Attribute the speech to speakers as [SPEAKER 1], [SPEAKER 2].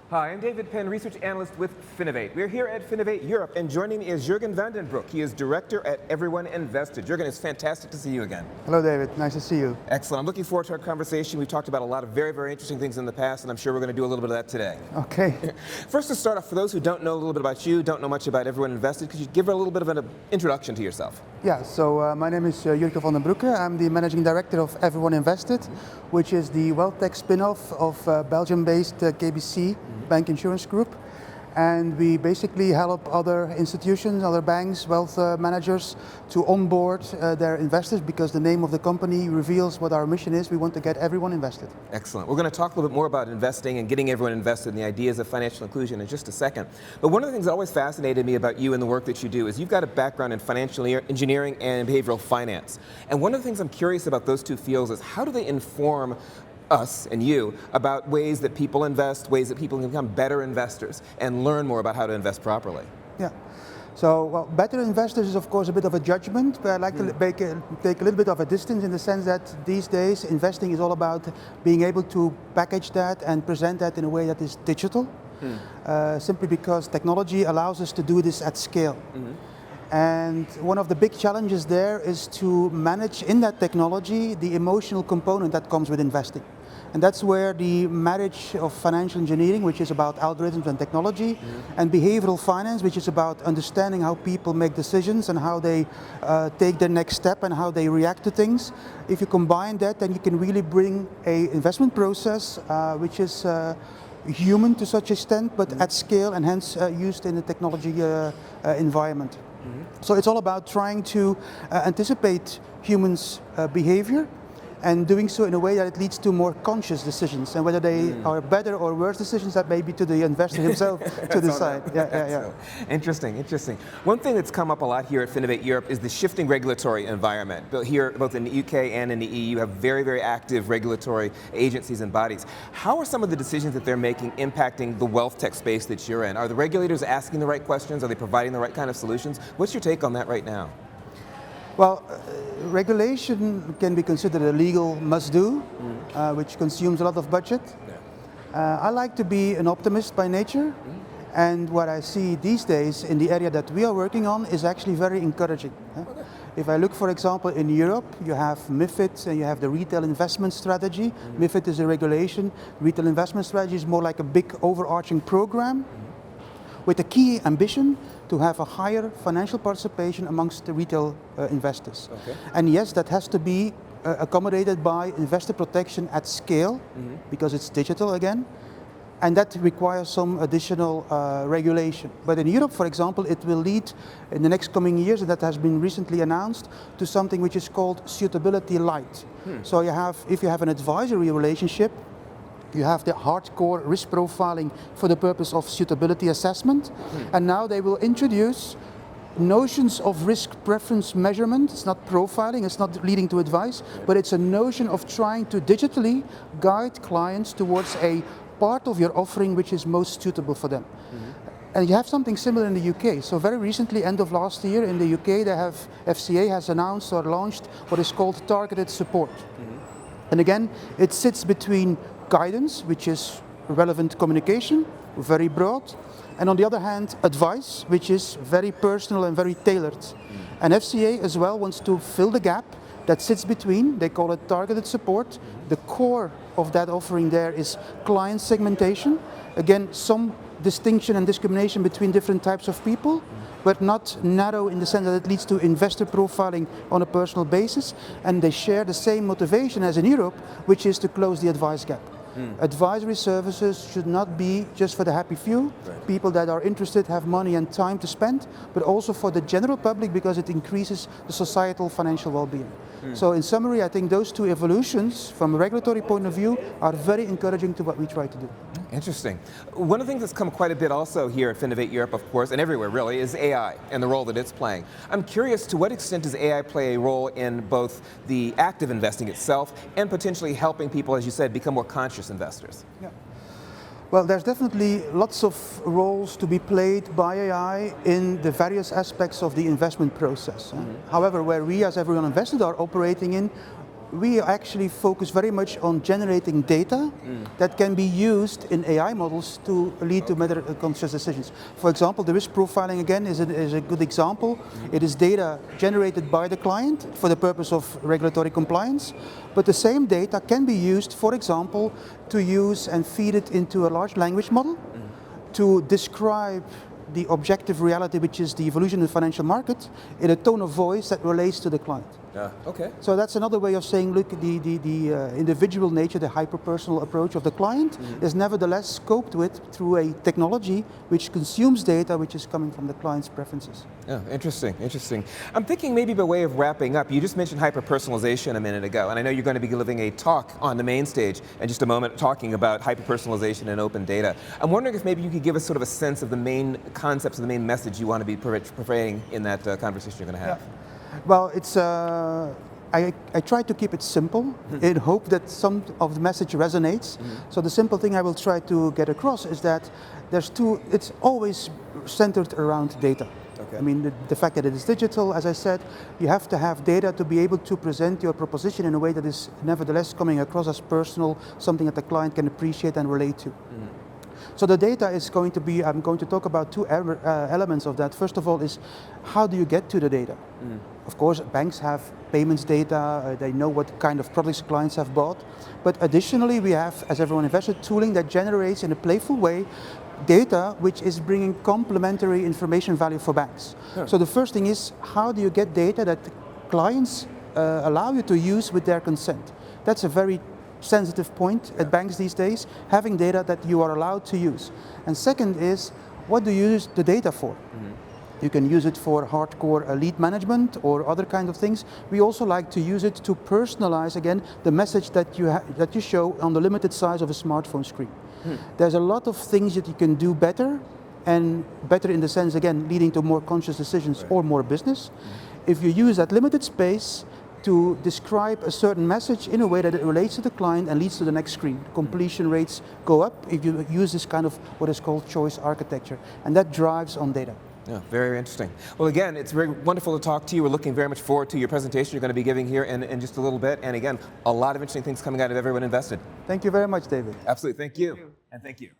[SPEAKER 1] Hi, I'm David Penn, Research Analyst with Finovate. We're here at FinovateEurope, and joining me is Jurgen Vandenbroucke. He is Director at EveryOneINVESTED. Jurgen, it's fantastic to see you again.
[SPEAKER 2] Hello, David. Nice to see you.
[SPEAKER 1] Excellent. I'm looking forward to our conversation. We've talked about a lot of very, very interesting things in the past, and I'm sure we're going to do a little bit of that today.
[SPEAKER 2] Okay.
[SPEAKER 1] First, to start off, for those who don't know a little bit about you, don't know much about EveryOneINVESTED, could you give a little bit of an introduction to yourself?
[SPEAKER 2] Yeah, so my name is Jurgen Vandenbroucke. I'm the Managing Director of EveryOneINVESTED, which is the wealth tech spin-off of Belgium-based KBC Bank Insurance Group. And we basically help other institutions, other banks, wealth managers to onboard their investors, because the name of the company reveals what our mission is. We want to get everyone invested.
[SPEAKER 1] Excellent. We're going to talk a little bit more about investing and getting everyone invested and the ideas of financial inclusion in just a second. But one of the things that always fascinated me about you and the work that you do is you've got a background in financial engineering and behavioral finance. And one of the things I'm curious about those two fields is how do they inform us and you about ways that people invest, ways that people can become better investors and learn more about how to invest properly?
[SPEAKER 2] Yeah. So, well, better investors is of course a bit of a judgment, but I like to take a little bit of a distance in the sense that these days investing is all about being able to package that and present that in a way that is digital, simply because technology allows us to do this at scale. And one of the big challenges there is to manage in that technology the emotional component that comes with investing. And that's where the marriage of financial engineering, which is about algorithms and technology, and behavioral finance, which is about understanding how people make decisions and how they take their next step and how they react to things. If you combine that, then you can really bring an investment process which is human to such extent, but at scale and hence used in the technology environment. So it's all about trying to anticipate humans' behavior and doing so in a way that it leads to more conscious decisions, and whether they are better or worse decisions, that may be to the investor himself to decide. Yeah.
[SPEAKER 1] Interesting. One thing that's come up a lot here at FinovateEurope is the shifting regulatory environment. Here, both in the UK and in the EU, you have very, very active regulatory agencies and bodies. How are some of the decisions that they're making impacting the wealth tech space that you're in? Are the regulators asking the right questions? Are they providing the right kind of solutions? What's your take on that right now?
[SPEAKER 2] Well, regulation can be considered a legal must-do, which consumes a lot of budget. I like to be an optimist by nature, and what I see these days in the area that we are working on is actually very encouraging. If I look, for example, in Europe, you have MiFID and you have the retail investment strategy. MiFID is a regulation. Retail investment strategy is more like a big overarching program with a key ambition to have a higher financial participation amongst the retail investors. And yes, that has to be accommodated by investor protection at scale, because it's digital again, and that requires some additional regulation. But in Europe, for example, it will lead in the next coming years, and that has been recently announced, to something which is called suitability light. So if you have an advisory relationship, you have the hardcore risk profiling for the purpose of suitability assessment, and now they will introduce notions of risk preference measurement. It's not profiling, it's not leading to advice, but it's a notion of trying to digitally guide clients towards a part of your offering which is most suitable for them. And you have something similar in the UK. So very recently, end of last year in the UK, FCA has announced or launched what is called targeted support. And again, it sits between guidance, which is relevant communication, very broad, and on the other hand, advice, which is very personal and very tailored. And FCA as well wants to fill the gap that sits between, they call it targeted support. The core of that offering there is client segmentation. Again, some distinction and discrimination between different types of people, but not narrow in the sense that it leads to investor profiling on a personal basis. And they share the same motivation as in Europe, which is to close the advice gap. Advisory services should not be just for the happy few, people that are interested, have money and time to spend, but also for the general public, because it increases the societal financial well-being. So in summary, I think those two evolutions from a regulatory point of view are very encouraging to what we try to do.
[SPEAKER 1] Interesting. One of the things that's come quite a bit also here at FinovateEurope, of course, and everywhere really, is AI and the role that it's playing. I'm curious, to what extent does AI play a role in both the active investing itself and potentially helping people, as you said, become more conscious investors?
[SPEAKER 2] Yeah. Well, there's definitely lots of roles to be played by AI in the various aspects of the investment process. However, where we as EveryOneINVESTED are operating in, we actually focus very much on generating data that can be used in AI models to lead to better conscious decisions. For example, the risk profiling again is a good example. It is data generated by the client for the purpose of regulatory compliance, but the same data can be used, for example, to use and feed it into a large language model to describe the objective reality, which is the evolution of the financial market, in a tone of voice that relates to the client.
[SPEAKER 1] Okay.
[SPEAKER 2] So that's another way of saying, look, the individual nature, the hyper-personal approach of the client is nevertheless scoped with through a technology which consumes data which is coming from the client's preferences.
[SPEAKER 1] Yeah, interesting, interesting. I'm thinking maybe by way of wrapping up, you just mentioned hyper-personalization a minute ago, and I know you're going to be giving a talk on the main stage in just a moment talking about hyper-personalization and open data. I'm wondering if maybe you could give us sort of a sense of the main concepts, the main message you want to be portraying in that conversation you're going to have.
[SPEAKER 2] Yeah. Well, it's I try to keep it simple in hope that some of the message resonates. So the simple thing I will try to get across is that it's always centered around data.
[SPEAKER 1] Okay.
[SPEAKER 2] I mean, the fact that it is digital, as I said, you have to have data to be able to present your proposition in a way that is nevertheless coming across as personal, something that the client can appreciate and relate to. So the data is going to be, I'm going to talk about two elements of that. First of all is, how do you get to the data? Of course, banks have payments data, they know what kind of products clients have bought. But additionally, we have, as everyone invested, tooling that generates in a playful way data which is bringing complementary information value for banks. Sure. So the first thing is, how do you get data that clients allow you to use with their consent? That's a very sensitive point at banks these days, having data that you are allowed to use. And second is, what do you use the data for? You can use it for hardcore lead management or other kind of things. We also like to use it to personalize, again, the message that you show on the limited size of a smartphone screen. There's a lot of things that you can do better, and better in the sense, again, leading to more conscious decisions or more business. If you use that limited space to describe a certain message in a way that it relates to the client and leads to the next screen. Completion rates go up if you use this kind of what is called choice architecture, and that drives on data.
[SPEAKER 1] Yeah, very interesting. Well, again, it's very wonderful to talk to you. We're looking very much forward to your presentation you're going to be giving here in just a little bit. And again, a lot of interesting things coming out of Everyone Invested.
[SPEAKER 2] Thank you very much, David.
[SPEAKER 1] Absolutely. Thank you. And thank you.